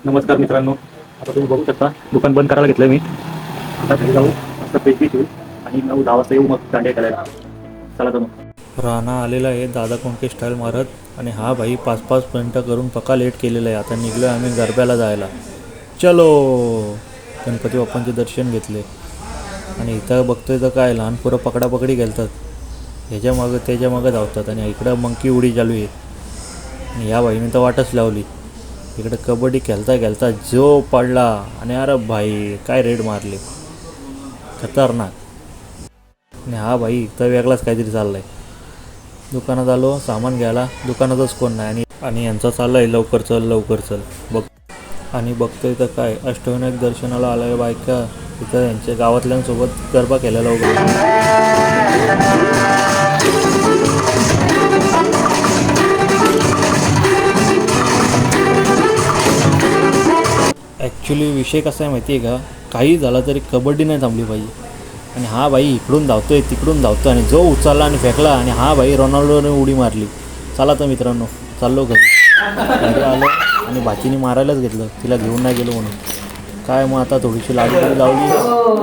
नमस्कार मित्रांनो, आता तुम्ही बघू शकता दुकान बंद करायला घेतलं मी. आता घरी जाऊ, मस्त पेटी ठेवू आणि 9-10 वाजता येऊ मग दांडिया खेळायला. चला तर मग. राणा आलेला आहे दादा कोणके स्टाईल मारत आणि हा भाई 5-5 मिनटं करून पक्का लेट केलेला आहे. आता निघलो आम्ही गरब्याला जायला. चलो गणपती बाप्पांचे दर्शन घेतले आणि इथं बघतोय तर काय लहान पोरं पकडापकडी खेळतात, ह्याच्या मागं त्याच्या मागं धावतात आणि इकडं मंकी उडी चालू आहे. आणि ह्या भाईने तर वाटच लावली. इकडं कबड्डी खेळता खेळता जो पडला आणि अरे भाई काय रेड मारले, खतरनाक. आणि हा भाई तर वेगळाच काहीतरी चाललाय. दुकानात आलो सामान घ्यायला, दुकानातच कोण नाही आणि यांचा चाललं आहे लवकर चल लवकर चल. बघतोय तर काय अष्टविनायक दर्शनाला आलाय बायका, तिथं यांच्या गावातल्यांसोबत गरबा केलेला वगैरे. ॲक्च्युली विषय कसा आहे माहिती आहे का, काही झाला तरी कबड्डी नाही थांबली पाहिजे. आणि हा भाई इकडून धावतोय तिकडून धावतोय आणि जो उचलला आणि फेकला आणि हा भाई रोनाल्डोने उडी मारली. चला तर मित्रांनो चाललो घरी आलो आणि भाचीने मारायलाच घेतलं, तिला घेऊन नाही गेलो म्हणून. काय मग आता थोडीशी लाडी लावली.